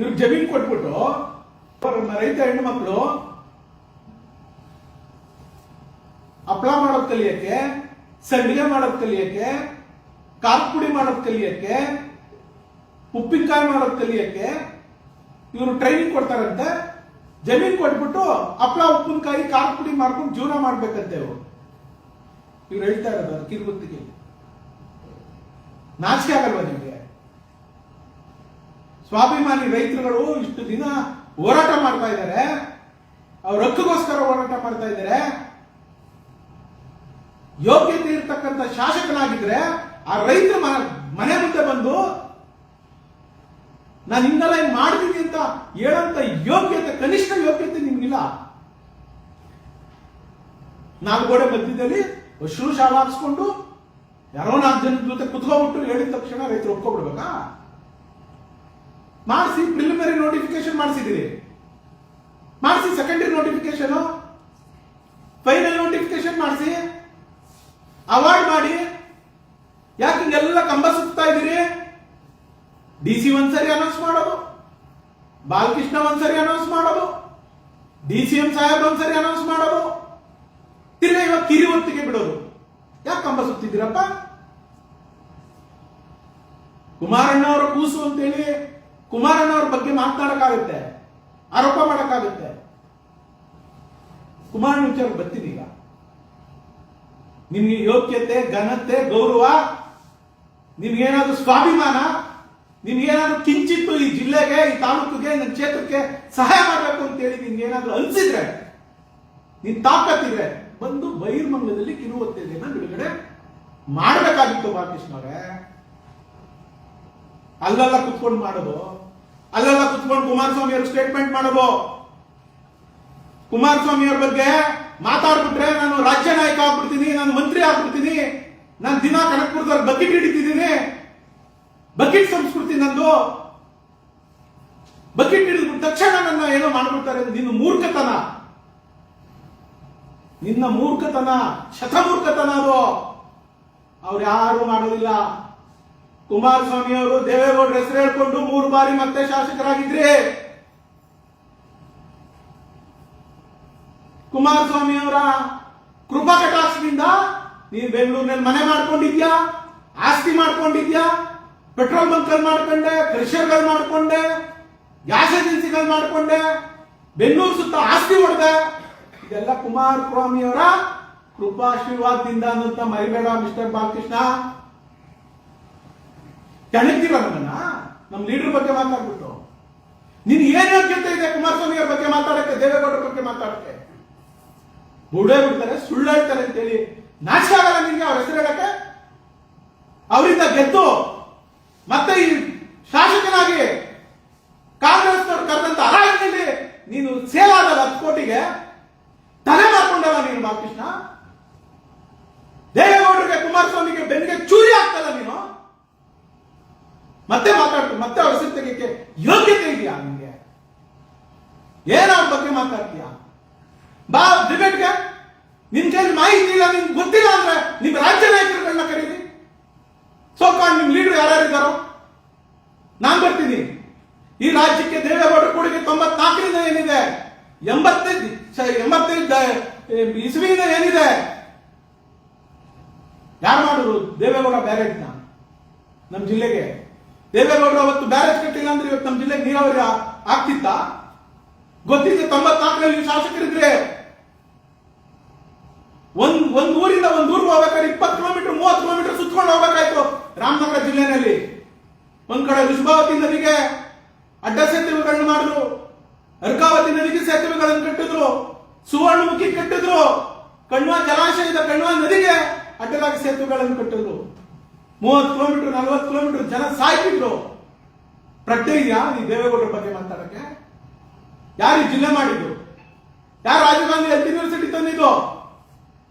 ಇವ್ರಿಗೆ ಜಮೀನು ಕೊಟ್ಬಿಟ್ಟು ರೈತ ಹೆಣ್ಣು ಮಕ್ಕಳು ಹಪ್ಪಳ ಮಾಡೋದು ಕಲಿಯಕ್ಕೆ, ಸಂಡಿಗೆ ಮಾಡೋದು ಕಲಿಯಕ್ಕೆ, ಖಾರದ ಪುಡಿ ಮಾಡೋದು ಕಲಿಯಕ್ಕೆ, ಉಪ್ಪಿನಕಾಯಿ ಮಾಡೋದು ಕಲಿಯಕ್ಕೆ ಇವರು ಟ್ರೈನಿಂಗ್ ಕೊಡ್ತಾರಂತೆ. ಜಮೀನ್ ಕೊಟ್ಬಿಟ್ಟು ಹಪ್ಪಳ ಉಪ್ಪಿನಕಾಯಿ ಖಾರದ ಪುಡಿ ಮಾಡ್ಕೊಂಡು ಜೀವನ ಮಾಡ್ಬೇಕಂತೆ ಇವ್ರು ಹೇಳ್ತಾ ಇರೋದು. ಅದು ಕಿರುಗುತ್ತಿಗೆ ನಾಚಿಕೆ ಆಗಲ್ವಾ ನಿಮಗೆ? ಸ್ವಾಭಿಮಾನಿ ರೈತರುಗಳು ಇಷ್ಟು ದಿನ ಹೋರಾಟ ಮಾಡ್ತಾ ಇದ್ದಾರೆ, ಅವ್ರ ಹಕ್ಕಿಗೋಸ್ಕರ ಹೋರಾಟ ಮಾಡ್ತಾ ಇದ್ದಾರೆ. ಯೋಗ್ಯತೆ ಇರ್ತಕ್ಕಂಥ ಶಾಸಕನಾಗಿದ್ರೆ ಆ ರೈತರ ಮನೆ ಮುಂದೆ ಬಂದು ನಾನು ಹಿಂಗೆಲ್ಲ ಹಿಂಗ್ ಮಾಡ್ತೀನಿ ಅಂತ ಹೇಳಂತ ಯೋಗ್ಯತೆ, ಕನಿಷ್ಠ ಯೋಗ್ಯತೆ ನಿಮ್ಗಿಲ್ಲ. ನಾಲ್ಕು ಗೋಡೆ ಮಧ್ಯದಲ್ಲಿ ಅಶ್ರು ಶಾಲ ಹಾಕ್ಸ್ಕೊಂಡು ಯಾರೋ 4 ಜನದ ಜೊತೆ ಕುತ್ಕೊಂಡ್ಬಿಟ್ಟು ಹೇಳಿದ ತಕ್ಷಣ ರೈತರು ಒಪ್ಕೊಬಿಡ್ಬೇಕಾ? ಮಾಡಿಸಿ, ಪ್ರಿಲಿಮಿನರಿ ನೋಟಿಫಿಕೇಶನ್ ಮಾಡಿಸಿದಿರಿ, ಮಾಡಿಸಿ, ಸೆಕೆಂಡರಿ ನೋಟಿಫಿಕೇಶನ್, ಫೈನಲ್ ನೋಟಿಫಿಕೇಶನ್ ಮಾಡಿಸಿ, ಅವಾರ್ಡ್ ಮಾಡಿ. ಯಾಕೆ ಹಿಂಗೆಲ್ಲ ಕಂಬ ಸುತ್ತಾ ಇದ್ದೀರಿ? DC ಒಂದ್ಸರಿ ಅನೌನ್ಸ್ ಮಾಡೋದು, ಬಾಲಕೃಷ್ಣ ಒಂದ್ಸರಿ ಅನೌನ್ಸ್ ಮಾಡೋದು, DCM ಸಾಹೇಬ್ ಒಂದ್ಸರಿ ಅನೌನ್ಸ್ ಮಾಡೋದು, ತಿರ್ಗಾ ಇವಾಗ ಕಿರಿ ಹೊತ್ತಿಗೆ ಬಿಡೋದು. ಯಾಕೆ ಕಂಬ ಸುತ್ತಿದ್ದೀರಪ್ಪ? ಕುಮಾರಣ್ಣವರ ಕೂಸು ಅಂತೇಳಿ ಕುಮಾರಣ್ಣವ್ರ ಬಗ್ಗೆ ಮಾತನಾಡಕ್ಕಾಗುತ್ತೆ, ಆರೋಪ ಮಾಡಕ್ಕಾಗುತ್ತೆ. ಕುಮಾರಣ್ಣ ವಿಚಾರ ಬರ್ತೀನಿ. ಈಗ ನಿಮ್ಗೆ ಯೋಗ್ಯತೆ, ಘನತೆ, ಗೌರವ, ನಿಮ್ಗೇನಾದ್ರೂ ಸ್ವಾಭಿಮಾನ, ನಿಮ್ಗೇನಾದ್ರೂ ಕಿಂಚಿತ್ತು ಈ ಜಿಲ್ಲೆಗೆ, ಈ ತಾಲೂಕಿಗೆ, ನನ್ನ ಕ್ಷೇತ್ರಕ್ಕೆ ಸಹಾಯ ಮಾಡಬೇಕು ಅಂತೇಳಿ ನಿಮ್ಗೇನಾದ್ರೂ ಅನ್ಸಿದ್ರೆ, ನಿನ್ ತಾಕತ್ತಿದ್ರೆ ಬಂದು ಬೈರ್ಮಂಗಲದಲ್ಲಿ ಕಿರುವತ್ತೇನ ಬಿಡುಗಡೆ ಮಾಡಬೇಕಾಗಿತ್ತು ಬಾಲಕೃಷ್ಣ ಅವರೇ. ಅಲ್ಲೆಲ್ಲ ಕುತ್ಕೊಂಡು ಮಾಡೋದು, ಅಲ್ಲೆಲ್ಲ ಕುತ್ಕೊಂಡು ಕುಮಾರಸ್ವಾಮಿ ಅವರು ಸ್ಟೇಟ್ಮೆಂಟ್ ಮಾಡೋದು. ಕುಮಾರಸ್ವಾಮಿ ಅವ್ರ ಬಗ್ಗೆ ಮಾತಾಡ್ಬಿಟ್ರೆ ನಾನು ರಾಜ್ಯ ನಾಯಕ ಆಗ್ಬಿಡ್ತೀನಿ, ನಾನು ಮಂತ್ರಿ ಆಗ್ಬಿಡ್ತೀನಿ, ನಾನು ದಿನ ಕನಕಪುರದವ್ರ ಬಕೆಟ್ ಹಿಡಿತಿದ್ದೀನಿ, ಬಕೆಟ್ ಸಂಸ್ಕೃತಿ ನಂದು, ಬಕೆಟ್ ಹಿಡಿದ್ಬಿಟ್ಟು ತಕ್ಷಣ ನನ್ನ ಏನೋ ಮಾಡ್ಬಿಡ್ತಾರೆ. ನಿನ್ನ ಮೂರ್ಖತನ, ನಿನ್ನ ಮೂರ್ಖತನ, ಶತಮೂರ್ಖತನ ಅದು. ಅವ್ರು ಯಾರು ಮಾಡೋದಿಲ್ಲ. ಕುಮಾರಸ್ವಾಮಿ ಅವರು ದೇವೇಗೌಡರ ಹೆಸರು ಹೇಳ್ಕೊಂಡು 3 ಬಾರಿ ಮತ್ತೆ ಶಾಸಕರಾಗಿದ್ರಿ. ಕುಮಾರಸ್ವಾಮಿ ಅವರ ಕೃಪಾ ಕಟಾಕ್ಷದಿಂದ ನೀನು ಬೆಂಗಳೂರಿನಲ್ಲಿ ಮನೆ ಮಾಡ್ಕೊಂಡಿದ್ಯಾ, ಆಸ್ತಿ ಮಾಡ್ಕೊಂಡಿದ್ಯಾ, ಪೆಟ್ರೋಲ್ ಬಂಕ್ಗಳು ಮಾಡ್ಕೊಂಡೆ, ಕ್ರಷರ್ಗಳು ಮಾಡ್ಕೊಂಡೆ, ಗ್ಯಾಸ್ ಏಜೆನ್ಸಿಗಳು ಮಾಡ್ಕೊಂಡೆ, ಬೆಂಗಳೂರು ಸುತ್ತ ಆಸ್ತಿ ಹೊಡೆದೆ. ಇದೆಲ್ಲ ಕುಮಾರಸ್ವಾಮಿ ಅವರ ಕೃಪಾಶೀರ್ವಾದದಿಂದ ಅನ್ನೋಂತ ಮರಿಬೇಡ ಮಿಸ್ಟರ್ ಬಾಲಕೃಷ್ಣ. ಕೆಣಕ್ತೀರ ನಮ್ಮನ್ನ, ನಮ್ಮ ಲೀಡರ್ ಬಗ್ಗೆ ಮಾತಾಡ್ಬಿಟ್ಟು. ನೀನ್ ಏನ್ ಯೋಗ್ಯತೆ ಇದೆ ಕುಮಾರಸ್ವಾಮಿ ಅವ್ರ ಬಗ್ಗೆ ಮಾತಾಡಕ್ಕೆ, ದೇವೇಗೌಡರ ಬಗ್ಗೆ ಮಾತಾಡಕ್ಕೆ? ಬುಡೇ ಬಿಡ್ತಾರೆ, ಸುಳ್ಳು ಹೇಳ್ತಾರೆ ಅಂತೇಳಿ ನಾಚಿಕೆ ಆಗಲ್ಲ ನಿನ್ಗೆ ಅವ್ರ ಹೆಸರು ಹೇಳಕ್ಕೆ? ಅವರಿಂದ ಗೆದ್ದು ಮತ್ತೆ ಈ ಶಾಸಕನಾಗಿ ಕಾಂಗ್ರೆಸ್ ಕರೆದಂತ ಅರಾಜಕದಲ್ಲಿ ನೀನು ಸೇಲ್ ಆಗಲ್ಲ 10 ಕೋಟಿಗೆ ತಲೆ ಮಾಡ್ಕೊಂಡಲ್ಲ ನೀನು ಬಾಲಕೃಷ್ಣ. ದೇವೇಗೌಡರಿಗೆ, ಕುಮಾರಸ್ವಾಮಿಗೆ ಬೆನ್ನಿಗೆ ಚೂರಿ ಆಗ್ತಲ್ಲ ನೀನು. ಮತ್ತೆ ಮಾತಾಡ್ತೀನಿ, ಮತ್ತೆ ಅವ್ರ ಹೆಸರು ತೆಗಿಯಕ್ಕೆ ಯೋಗ್ಯತೆ ಇದೆಯಾ ನಿನ್ಗೆ? ಏನ್ ಅವ್ರ ಬಗ್ಗೆ ಮಾತಾಡ್ತೀಯ? ಬಾ ಡಿಬೇಟ್ಗೆ. ನಿನ್ ಕೈಲಿ ಮಾಹಿತಿ ಇಲ್ಲ, ನಿಮ್ಗೆ ಗೊತ್ತಿಲ್ಲ ಅಂದ್ರೆ ನಿಮ್ ರಾಜ್ಯ ನಾಯಕರುಗಳನ್ನ ಕರೀರಿ. ಸೋಕಾಂಡ್ ನಿಮ್ ಲೀಡರ್ ಯಾರ್ಯಾರಿದ್ದಾರೋ ನಾನ್ ಬರ್ತೀನಿ. ಈ ರಾಜ್ಯಕ್ಕೆ ದೇವೇಗೌಡರ ಕೊಡುಗೆ 94ರಿಂದ ಏನಿದೆ, 85 ಇಸ್ವಿಯಿಂದ ಏನಿದೆ, ಯಾರು ಮಾಡಿದ್ರು ದೇವೇಗೌಡ ಬ್ಯಾರೇಜ್ನ ನಮ್ ಜಿಲ್ಲೆಗೆ? ದೇವೇಗೌಡರು ಅವತ್ತು ಬ್ಯಾರೇಜ್ ಕಟ್ಟಿಲ್ಲ ಅಂದ್ರೆ ಇವತ್ತು ನಮ್ಮ ಜಿಲ್ಲೆಗೆ ನೀರಾವರಿ ಆಗ್ತಿತ್ತ? ಗೊತ್ತಿದೆ. 94ರಲ್ಲಿ ಶಾಸಕರಿದ್ರೆ ಒಂದ್ ಊರಿಂದ ಒಂದ್ ಊರ್ಗೆ ಹೋಗ್ಬೇಕಾದ್ರೆ 20 ಕಿಲೋಮೀಟರ್ 30 ಕಿಲೋಮೀಟರ್ ಸುತ್ಕೊಂಡು ಹೋಗ್ಬೇಕಾಯ್ತು ರಾಮನಗರ ಜಿಲ್ಲೆನಲ್ಲಿ. ಒಂದ್ ಕಡೆ ಋಷಭಾವತಿ ನದಿಗೆ ಅಡ್ಡ ಸೇತುವೆಗಳನ್ನು ಮಾಡಿದ್ರು, ಅರ್ಕಾವತಿ ನದಿಗೆ ಸೇತುವೆಗಳನ್ನು ಕಟ್ಟಿದ್ರು, ಸುವರ್ಣಮುಖಿ ಕಟ್ಟಿದ್ರು, ಕಣ್ವ ಜಲಾಶಯದ ಕಣ್ವ ನದಿಗೆ ಅಡ್ಡಲಾಗಿ ಸೇತುವೆಗಳನ್ನು ಕಟ್ಟಿದ್ರು. 30 ಕಿಲೋಮೀಟರ್ 40 ಕಿಲೋಮೀಟರ್ ಜನ ಸಾಯ್ತಿದ್ರು. ಪ್ರಜ್ಞೆ ಇದೆಯಾ ಈ ದೇವೇಗೌಡರ ಬಗ್ಗೆ ಮಾತಾಡಕ್ಕೆ? ಯಾರು ಈ ಜಿಲ್ಲೆ ಮಾಡಿದ್ರು? ಯಾರು ರಾಜೀವ್ ಗಾಂಧಿ ಹೆಲ್ತ್ ಯೂನಿವರ್ಸಿಟಿ ತಂದಿದ್ದು?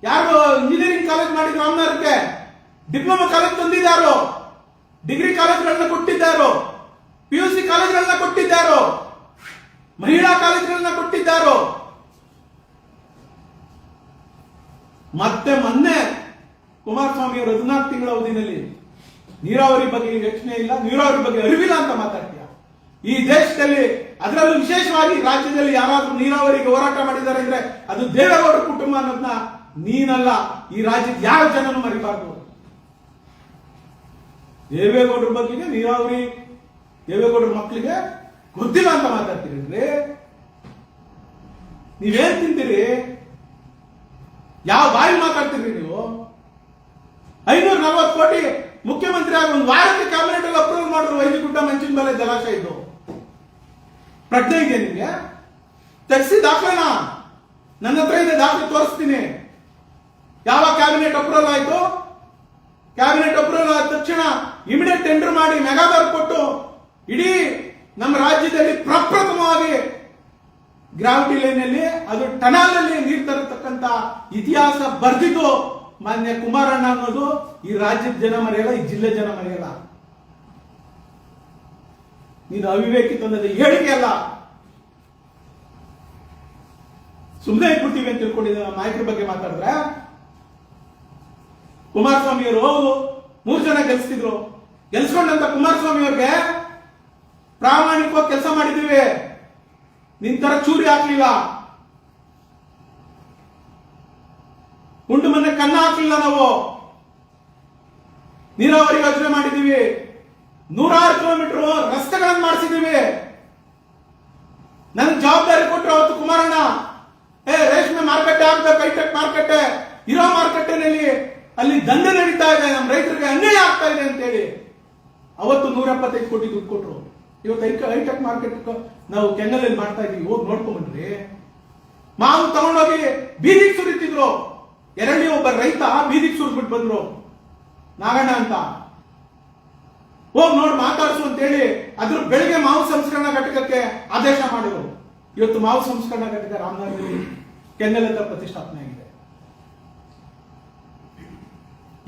ಯಾರು ಇಂಜಿನಿಯರಿಂಗ್ ಕಾಲೇಜ್ ಮಾಡಿದ್ರು? ರಾಮನಗರಕ್ಕೆ ಡಿಪ್ಲೊಮಾ ಕಾಲೇಜ್ ತಂದಿದ್ದಾರೋ? ಡಿಗ್ರಿ ಕಾಲೇಜ್ಗಳನ್ನ ಕೊಟ್ಟಿದ್ದಾರೋ? PUC ಕಾಲೇಜ್ಗಳನ್ನ ಕೊಟ್ಟಿದ್ದಾರೋ? ಮಹಿಳಾ ಕಾಲೇಜ್ಗಳನ್ನ ಕೊಟ್ಟಿದ್ದಾರೋ? ಮತ್ತೆ ಮೊನ್ನೆ ಕುಮಾರಸ್ವಾಮಿ ಅವರು 14 ತಿಂಗಳ ಅವಧಿನಲ್ಲಿ ನೀರಾವರಿ ಬಗ್ಗೆ ಯೋಚನೆ ಇಲ್ಲ, ನೀರಾವರಿ ಬಗ್ಗೆ ಅರಿವಿಲ್ಲ ಅಂತ ಮಾತಾಡ್ತೀಯ. ಈ ದೇಶದಲ್ಲಿ, ಅದರಲ್ಲೂ ವಿಶೇಷವಾಗಿ ರಾಜ್ಯದಲ್ಲಿ ಯಾರಾದ್ರೂ ನೀರಾವರಿಗೆ ಹೋರಾಟ ಮಾಡಿದ್ದಾರೆ ಅಂದ್ರೆ ಅದು ದೇವೇಗೌಡರ ಕುಟುಂಬ ಅನ್ನೋದನ್ನ ನೀನಲ್ಲ, ಈ ರಾಜ್ಯದ ಯಾವ ಜನನು ಮರಿಬಾರ್ದು. ದೇವೇಗೌಡರ ಬಗ್ಗೆ ನೀರಾವರಿ, ದೇವೇಗೌಡರ ಮಕ್ಕಳಿಗೆ ಗೊತ್ತಿಲ್ಲ ಅಂತ ಮಾತಾಡ್ತೀರಿ. ನೀವೇನ್ ತಿಂತೀರಿ? ಯಾವ ಬಾಯಿ ಮಾತಾಡ್ತೀರಿ ನೀವು? 540 ಕೋಟಿ ಮುಖ್ಯಮಂತ್ರಿ ಆಗಿ ಒಂದು ವಾರಕ್ಕೆ ಕ್ಯಾಬಿನೆಟ್ ಅಲ್ಲಿ ಅಪ್ರೂವಲ್ ಮಾಡಿದ್ರು. ವೈದಿಗುಡ್ಡ ಮಂಚಿನ ಮೇಲೆ ಜಲಾಶಯ ಇದ್ದು ಪ್ರಜ್ಞೆ ಇದೆ ನಿಮ್ಗೆ? ತೆಗೆಸಿ ದಾಖಲೆನ ನನ್ನ ಹತ್ರ ಇದೆ, ದಾಖಲೆ ತೋರಿಸ್ತೀನಿ. ಯಾವ ಕ್ಯಾಬಿನೆಟ್ ಅಪ್ರೂವಲ್ ಆಯ್ತು? ಕ್ಯಾಬಿನೆಟ್ ಅಪ್ರೂವಲ್ ಆದ ತಕ್ಷಣ ಇಮಿಡಿಯೇಟ್ ಟೆಂಡರ್ ಮಾಡಿ ಮೆಗಾದಾರ್ ಕೊಟ್ಟು ಇಡೀ ನಮ್ಮ ರಾಜ್ಯದಲ್ಲಿ ಪ್ರಪ್ರಥಮವಾಗಿ ಗ್ರಾವಿಟಿ ಲೈನ್ ಅಲ್ಲಿ, ಅದು ಟನಲ್ ನಲ್ಲಿ ನೀರು ತರತಕ್ಕಂತ ಇತಿಹಾಸ ಬರ್ದಿದ್ದು ಮಾನ್ಯ ಕುಮಾರಣ್ಣ ಅನ್ನೋದು ಈ ರಾಜ್ಯದ ಜನ ಮರೆಯಲ್ಲ, ಈ ಜಿಲ್ಲೆ ಜನ ಮರೆಯಲ್ಲ. ನೀನು ಅವಿವೇಕಿ ತಂದದ ಹೇಳಿಕೆ ಅಲ್ಲ. ಸುಮ್ಮನೆ ಕೊಡ್ತೀವಿ ಅಂತ ತಿಳ್ಕೊಂಡಿದ್ದ ನಾಯಕರ ಬಗ್ಗೆ ಮಾತಾಡಿದ್ರೆ, ಕುಮಾರಸ್ವಾಮಿ ಅವರು 3 ಜನ ಗೆಲ್ಸ್ತಿದ್ರು. ಗೆಲ್ಸ್ಕೊಂಡಂತ ಕುಮಾರಸ್ವಾಮಿ ಅವ್ರಿಗೆ ಪ್ರಾಮಾಣಿಕವಾಗಿ ಕೆಲಸ ಮಾಡಿದ್ದೀವಿ, ನಿನ್ ತರ ಚೂರಿ ಹಾಕ್ಲಿಲ್ಲ, ಉಂಡು ಮನೆ ಕನ್ನ ಹಾಕ್ಲಿಲ್ಲ. ನಾವು ನೀರಾವರಿ ಯೋಜನೆ ಮಾಡಿದ್ದೀವಿ, 106 ಕಿಲೋಮೀಟರ್ ರಸ್ತೆಗಳನ್ನು ಮಾಡಿಸಿದ್ದೀವಿ. ನನ್ ಜವಾಬ್ದಾರಿ ಕೊಟ್ಟರು ಅವತ್ತು ಕುಮಾರಣ್ಣ, ರೇಷ್ಮೆ ಮಾರುಕಟ್ಟೆ ಆಗ್ಬೇಕು, ಹೈಟೆಕ್ ಮಾರುಕಟ್ಟೆ, ಇರೋ ಮಾರುಕಟ್ಟೆನಲ್ಲಿ ಅಲ್ಲಿ ದಂಧೆ ನಡೀತಾ ಇದೆ, ನಮ್ಮ ರೈತರಿಗೆ ಅನ್ಯಾಯ ಆಗ್ತಾ ಇದೆ ಅಂತ ಹೇಳಿ ಅವತ್ತು 175 ಕೋಟಿ ದುಡ್ಡು ಕೊಟ್ರು. ಇವತ್ತು ಹೈಟೆಕ್ ಮಾರ್ಕೆಟ್ ನಾವು ಕೆಂಗಲಲ್ಲಿ ಮಾಡ್ತಾ ಇದೀವಿ, ಹೋಗಿ ನೋಡ್ಕೊಂಡ್ಬನ್ರಿ. ಮಾವು ತಗೊಂಡೋಗಿ ಬೀದಿಗೆ ಸುರಿತಿದ್ರು. ಎರಡನೇ ಒಬ್ಬ ರೈತ ಬೀದಿಗೆ ಸುರಿದ್ಬಿಟ್ಟು ಬಂದ್ರು, ನಾಗಣ್ಣ ಅಂತ. ಹೋಗಿ ನೋಡಿ ಮಾತಾಡಿಸು ಅಂತ ಹೇಳಿ ಅದ್ರ ಬೆಳಗ್ಗೆ ಮಾವು ಸಂಸ್ಕರಣಾ ಘಟಕಕ್ಕೆ ಆದೇಶ ಮಾಡಿದ್ರು. ಇವತ್ತು ಮಾವು ಸಂಸ್ಕರಣಾ ಘಟಕ ರಾಮನಗರದಲ್ಲಿ ಕೆಂಗಲದ ಪ್ರತಿಷ್ಠಾಪನೆ ಆಗಿದೆ.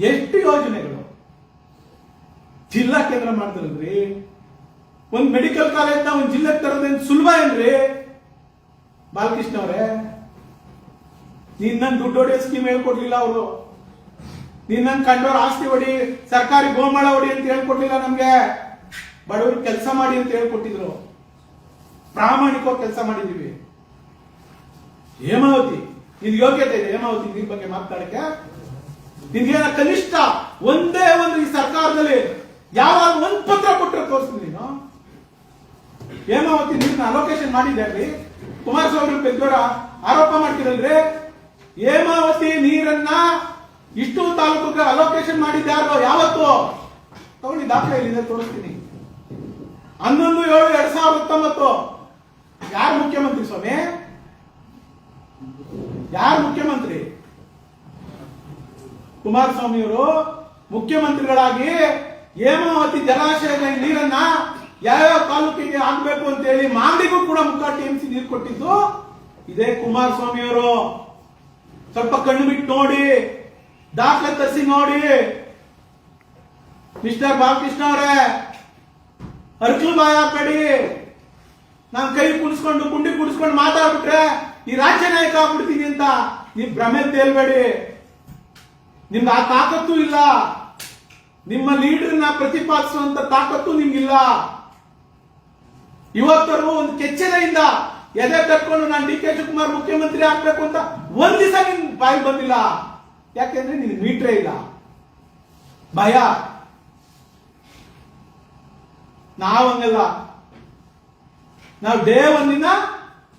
ಎಷ್ಟು ಯೋಜನೆಗಳು ಜಿಲ್ಲಾ ಕೇಂದ್ರ ಮಾಡಿದ್ರಲ್ರಿ. ಒಂದು ಮೆಡಿಕಲ್ ಕಾಲೇಜ್ ನ ಒಂದು ಜಿಲ್ಲೆಗೆ ತರೋದೇನು ಸುಲಭ ಏನ್ರಿ? ಬಾಲಕೃಷ್ಣ ಅವರೇ, ನೀನ್ ನನ್ ದುಡ್ಡು ಹೊಡೆಯೋ ಸ್ಕೀಮ್ ಹೇಳ್ಕೊಡ್ಲಿಲ್ಲ ಅವರು. ನೀನ್ ನನ್ ಕಂಡೋರ್ ಆಸ್ತಿ ಹೊಡಿ, ಸರ್ಕಾರಿ ಗೋಮಾಳ ಹೊಡಿ ಅಂತ ಹೇಳ್ಕೊಡ್ಲಿಲ್ಲ ನಮ್ಗೆ. ಬಡವರಿಗೆ ಕೆಲಸ ಮಾಡಿ ಅಂತ ಹೇಳ್ಕೊಟ್ಟಿದ್ರು. ಪ್ರಾಮಾಣಿಕವಾಗಿ ಕೆಲಸ ಮಾಡಿದೀವಿ. ಹೇಮಾವತಿ, ನಿನ್ ಯೋಗ್ಯತೆ ಇದೆ ಹೇಮಾವತಿ ನೀರ್ ಬಗ್ಗೆ ಮಾತಾಡಕ್ಕೆ? ನಿನ್ಗೇನ ಕನಿಷ್ಠ ಒಂದೇ ಒಂದು ಈ ಸರ್ಕಾರದಲ್ಲಿ ಯಾವಾಗ ಒಂದ್ ಪತ್ರ ಕೊಟ್ಟರೆ ತೋರಿಸ್ತೀನಿ ನೀನು. ಹೇಮಾವತಿ ನೀರನ್ನ ಅಲೋಕೇಶನ್ ಮಾಡಿದ್ರಿ. ಕುಮಾರಸ್ವಾಮಿ ಪೆದ್ದೋರ ಆರೋಪ ಮಾಡ್ತಿರಲ್ರಿ, ಹೇಮಾವತಿ ನೀರನ್ನ ಇಷ್ಟು ತಾಲೂಕಿಗೆ ಅಲೋಕೇಶನ್ ಮಾಡಿದ್ಯಾರೋ ಯಾವತ್ತು ತಗೊಂಡು ದಾಖಲೆ ಇಲ್ಲಿದೆ, ತೋರಿಸ್ತೀನಿ. 11/7/2019 ಯಾರು ಮುಖ್ಯಮಂತ್ರಿ ಸ್ವಾಮಿ? ಯಾರು ಮುಖ್ಯಮಂತ್ರಿ? ಕುಮಾರಸ್ವಾಮಿ ಅವರು ಮುಖ್ಯಮಂತ್ರಿಗಳಾಗಿ ಹೇಮಾವತಿ ಜಲಾಶಯದ ನೀರನ್ನ ಯಾವ್ಯಾವ ತಾಲೂಕಿಗೆ ಆಗ್ಬೇಕು ಅಂತ ಹೇಳಿ ಮಾಗಡಿಗೂ ಕೂಡ ಮುಖ ಟಿಎಂಸಿ ನೀರು ಕೊಟ್ಟಿದ್ದು ಇದೇ ಕುಮಾರಸ್ವಾಮಿ ಅವರು. ಸ್ವಲ್ಪ ಕಣ್ಣು ಬಿಟ್ಟು ನೋಡಿ, ದಾಖಲೆ ತರಿಸಿ ನೋಡಿ. ಮಿಸ್ಟರ್ ಬಾಲಕೃಷ್ಣ ಅವರೇ, ಅರ್ಕಲ್ ಬಾಯ್ ಹಾಕಬೇಡಿ. ನಾನು ಕೈ ಕುಡಿಸ್ಕೊಂಡು ಗುಂಡಿ ಕುಡಿಸ್ಕೊಂಡು ಮಾತಾಡ್ಬಿಟ್ರೆ ಈ ರಾಜ್ಯ ನಾಯಕ ಆಗ್ಬಿಡ್ತೀನಿ ಅಂತ ನೀವು ಭ್ರಮೆ ತೇಲ್ಬೇಡಿ. ನಿಮ್ಗೆ ಆ ತಾಕತ್ತು ಇಲ್ಲ. ನಿಮ್ಮ ಲೀಡರ್ನ ಪ್ರತಿಪಾದಿಸುವಂತ ತಾಕತ್ತು ನಿಮ್ಗಿಲ್ಲ. ಇವತ್ತರೂ ಒಂದು ಕೆಚ್ಚೆದೆಯಿಂದ ಎದೆ ತಟ್ಕೊಂಡು ನಾನು ಡಿ ಕೆ ಶಿವಕುಮಾರ್ ಮುಖ್ಯಮಂತ್ರಿ ಆಗ್ಬೇಕು ಅಂತ ಒಂದ್ ದಿವಸ ನಿನ್ ಬಾಯಿ ಬಂದಿಲ್ಲ. ಯಾಕೆಂದ್ರೆ ನಿನ್ ಮೀಟ್ರೇ ಇಲ್ಲ, ಭಯ. ನಾವಂಗಲ್ಲ. ನಾವು ಡೇ ಒಂದಿನ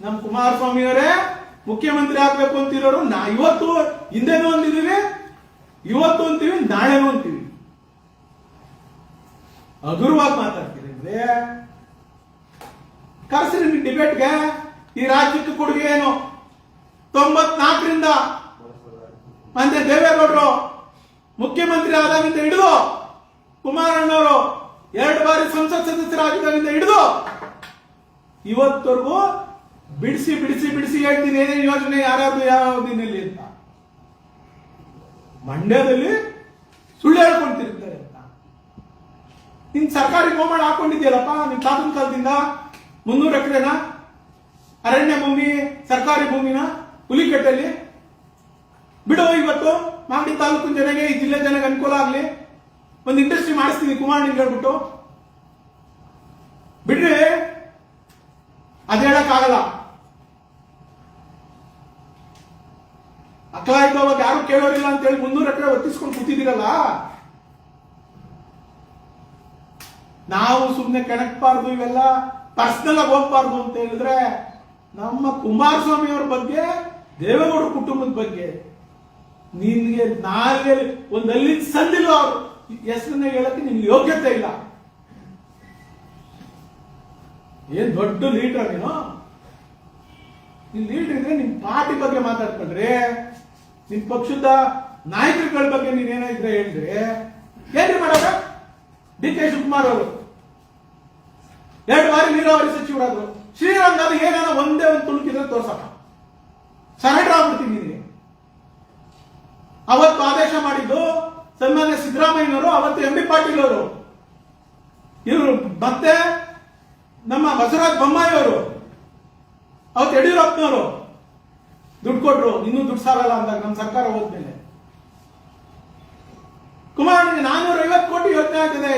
ನಮ್ ಕುಮಾರಸ್ವಾಮಿ ಅವರೇ ಮುಖ್ಯಮಂತ್ರಿ ಆಗ್ಬೇಕು ಅಂತಿರೋರು ಇವತ್ತು ಹಿಂದೆನೂ ಅಂದಿದೀವಿ, ಇವತ್ತು ಅಂತೀವಿ, ನಾಳೆನೂ ಅಂತೀವಿ. ಹಗುರವಾಗಿ ಮಾತಾಡ್ತೀರಿ ಅಂದ್ರೆ ಕರ್ಸ್ರಿ ಡಿಬೇಟ್ಗೆ. ಈ ರಾಜ್ಯಕ್ಕೆ ಕೊಡುಗೆ ಏನು? 94ರಿಂದ ಮತ್ತೆ ದೇವೇಗೌಡರು ಮುಖ್ಯಮಂತ್ರಿ ಆದಾಗಿಂದ ಹಿಡಿದು ಕುಮಾರಣ್ಣವರು 2 ಬಾರಿ ಸಂಸತ್ ಸದಸ್ಯರಾಗಿದ್ದಾಗಿಂದ ಹಿಡಿದು ಇವತ್ತವರೆಗೂ ಬಿಡಿಸಿ ಬಿಡಿಸಿ ಬಿಡಿಸಿ ಹೇಳ್ತೀನಿ ಏನೇನು ಯೋಜನೆ ಯಾರ್ಯಾರು ಯಾವ ದಿನಲ್ಲಿ ಅಂತ. ಮಂಡ್ಯದಲ್ಲಿ ಸುಳ್ಳು ಹೇಳ್ಕೊಂತಿರ್ತಾರೆ ಅಂತ. ನಿನ್ ಸರ್ಕಾರಿ ಗೋಮಾಳ ಹಾಕೊಂಡಿದ್ಯಲ್ಲಪ್ಪ ನಿನ್ ತಾತನ ಕಾಲದಿಂದ 300 ಎಕರೆನ ಅರಣ್ಯ ಭೂಮಿ, ಸರ್ಕಾರಿ ಭೂಮಿನ ಹುಲಿಕಟ್ಟಲ್ಲಿ ಬಿಡು. ಇವತ್ತು ಮಾಗಡಿ ತಾಲೂಕಿನ ಜನಗೆ, ಈ ಜಿಲ್ಲೆ ಜನಗೆ ಅನುಕೂಲ ಆಗ್ಲಿ, ಒಂದು ಇಂಡಸ್ಟ್ರಿ ಮಾಡಿಸ್ತೀನಿ ಕುಮಾರ್ ನಿಂಗೆ ಹೇಳ್ಬಿಟ್ಟು. ಬಿಡ್ರಿ, ಅದ್ ಹೇಳಕ್ಕಾಗಲ್ಲ. ಅಕ್ಲಾಯ್ತು ಅವಾಗ ಯಾರು ಕೇಳೋರಿಲ್ಲ ಅಂತ ಹೇಳಿ 300 ಎಕರೆ ಒತ್ತಿಸ್ಕೊಂಡು ಕೂತಿದ್ದೀರಲ್ಲ. ನಾವು ಸುಮ್ಮನೆ ಕೆಣಕ್ಬಾರ್ದು, ಇವೆಲ್ಲ ಪರ್ಸನಲ್ ಆಗಿ ಹೋಗ್ಬಾರ್ದು ಅಂತ ಹೇಳಿದ್ರೆ ನಮ್ಮ ಕುಮಾರಸ್ವಾಮಿ ಅವ್ರ ಬಗ್ಗೆ, ದೇವೇಗೌಡ ಕುಟುಂಬದ ಬಗ್ಗೆ ನಿನ್ಗೆ ನಾಲ್ಗೆ ಒಂದಲ್ಲಿ ಸಂದಿಲ್ಲ, ಅವ್ರು ಹೆಸರನ್ನ ಹೇಳಕ್ಕೆ ನಿನ್ಗೆ ಯೋಗ್ಯತೆ ಇಲ್ಲ. ಏನ್ ದೊಡ್ಡ ಲೀಡರ್ ನೀನು? ನಿನ್ ಲೀಡರ್ ಇದ್ರೆ ನಿಮ್ ಪಾರ್ಟಿ ಬಗ್ಗೆ ಮಾತಾಡ್ಕೊಂಡ್ರೆ, ನಿಮ್ ಪಕ್ಷದ ನಾಯಕರುಗಳ ಬಗ್ಗೆ ನೀನೇನೋ ಇದ್ರೆ ಹೇಳಿದ್ರೆ ಏನ್ರಿ ಮಾಡೋದ? ಡಿ ಕೆ ಶಿವಕುಮಾರ್ ಅವರು 2 ಬಾರಿ ನೀರಾವರಿ ಸಚಿವರಾದ್ರು. ಶ್ರೀರಂಗದಲ್ಲಿ ಏನೇನೋ ಒಂದೇ ಒಂದು ತುಣುಕಿದ್ರೆ ತೋರ್ಸಕ್ಕ ಸರೆಂಡರ್ ಆಗ್ಬಿಡ್ತೀನಿ ನಿನಗೆ. ಅವತ್ತು ಆದೇಶ ಮಾಡಿದ್ದು ಸನ್ಮಾನ್ಯ ಸಿದ್ದರಾಮಯ್ಯನವರು, ಅವತ್ತು ಎಂ ಬಿ ಪಾಟೀಲ್ ಅವರು, ಇವರು ಮತ್ತೆ ನಮ್ಮ ಬಸವರಾಜ ಬೊಮ್ಮಾಯಿ ಅವರು, ಅವತ್ತು ಯಡಿಯೂರಪ್ಪನವರು ದುಡ್ಡು ಕೊಟ್ರು. ಇನ್ನೂ ದುಡ್ಡು ಸಾಲಲ್ಲ ಅಂದಾಗ ನಮ್ಮ ಸರ್ಕಾರ ಹೋದ್ಮೇಲೆ ಕುಮಾರನಿಗೆ 450 ಕೋಟಿ ಯೋಜನೆ ಆಗ್ತದೆ,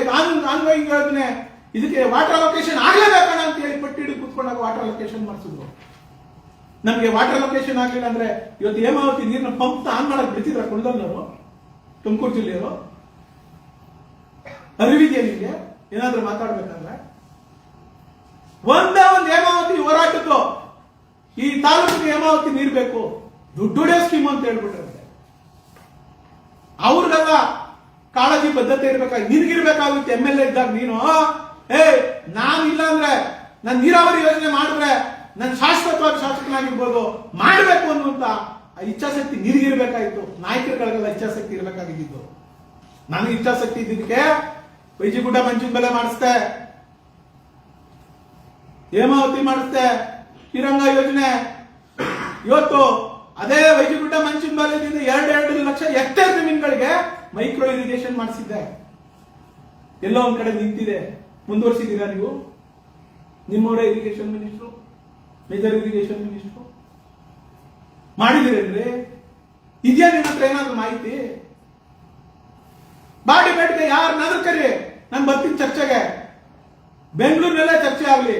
ಆನ್ಗೋಯಿಂಗ್ ಯೋಜನೆ, ಇದಕ್ಕೆ ವಾಟರ್ ಅಲೋಕೇಶನ್ ಆಗ್ಲೇಬೇಕಣ್ಣ ಅಂತ ಹೇಳಿ ಪಟ್ಟಿಡಿ ಕೂತ್ಕೊಂಡಾಗ ವಾಟರ್ ಅಲೋಕೇಶನ್ ಮಾಡಿಸಿದ್ರು. ನಮ್ಗೆ ವಾಟರ್ ಅಲೋಕೇಶನ್ ಆಗ್ಲಿಲ್ಲ ಅಂದ್ರೆ ಇವತ್ತು ಹೇಮಾವತಿ ನೀರಿನ ಪಂಪ್ ಆನ್ ಮಾಡಕ್ ಬಿಡ್ತಿದ್ರ ಕುಳದಲ್ಲವರು, ತುಮಕೂರು ಜಿಲ್ಲೆಯವರು? ಅರಿವಿದೆಯಾ ನಿಮ್ಗೆ? ಏನಾದ್ರೂ ಮಾತಾಡ್ಬೇಕಾದ್ರೆ ಒಂದೇ ಒಂದು ಹೇಮಾವತಿ ಹೋರಾಟದ್ದು ಈ ತಾಲೂಕಿಗೆ ಹೇಮಾವತಿ ನೀರು ಬೇಕು, ದುಡ್ಡು ಹೊಡೆಯೋ ಸ್ಕೀಮ್ ಅಂತ ಹೇಳ್ಬಿಟ್ರಂತೆ. ಅವ್ರಿಗೆಲ್ಲ ಕಾಳಜಿ ಬದ್ಧತೆ ಇರ್ಬೇಕಾಗಿ ನಿನ್ಗಿರ್ಬೇಕಾಗುತ್ತೆ. ಎಂ ಎಲ್ ಎ ಇದ್ದಾಗ ನೀನು ನಾನು ಇಲ್ಲ ಅಂದ್ರೆ ನಾನು ನೀರಾವರಿ ಯೋಜನೆ ಮಾಡಿದ್ರೆ ನಾನು ಶಾಶ್ವತವಾದ ಶಾಸಕನಾಗಿರ್ಬೋದು, ಮಾಡಬೇಕು ಅನ್ನುವಂತ ಇಚ್ಛಾಶಕ್ತಿ ನಿನಗಿರ್ಬೇಕಾಗಿತ್ತು. ನಾಯಕರುಗಳಿಗೆಲ್ಲ ಇಚ್ಛಾಶಕ್ತಿ ಇರ್ಬೇಕಾಗಿದ್ದು. ನನಗೆ ಇಚ್ಛಾಶಕ್ತಿ ಇದ್ದಿದ್ದಕ್ಕೆ ವೈಜಿಗುಡ್ಡ ಮಂಚಿನ ಬೆಲೆ ಮಾಡಿಸ್ತೆ, ಹೇಮಾವತಿ ಮಾಡಿಸ್ತೆ, ಶ್ರೀರಂಗ ಯೋಜನೆ. ಇವತ್ತು ಅದೇ ವೈಜಿಗುಡ್ಡ ಮಂಚಿನ ಬೆಲೆದಿಂದ 2 ಲಕ್ಷ ಹೆಕ್ಟೇರ್ ಜಮೀನುಗಳಿಗೆ ಮೈಕ್ರೋ ಇರಿಗೇಷನ್ ಮಾಡಿಸಿದ್ದೆ. ಎಲ್ಲೋ ಒಂದ್ ಕಡೆ ನಿಂತಿದೆ. ಮುಂದುವರಿಸಿದ್ದೀರಾ ನೀವು? ನಿಮ್ಮವರೇ irrigation minister, major irrigation minister ಮಾಡಿದಿರೇನ್ರಿ? ಇದೆಯಾ ನಿಮ್ಮ ಹತ್ರ ಏನಾದ್ರು ಮಾಹಿತಿ? ಬಾಡಿ ಬೇಡಿಕೆ ಯಾರನ್ನಾದ್ರೂ ಕರಿ, ನಾನು ಬರ್ತೀನಿ ಚರ್ಚೆಗೆ. ಬೆಂಗಳೂರಿನಲ್ಲೇ ಚರ್ಚೆ ಆಗ್ಲಿ.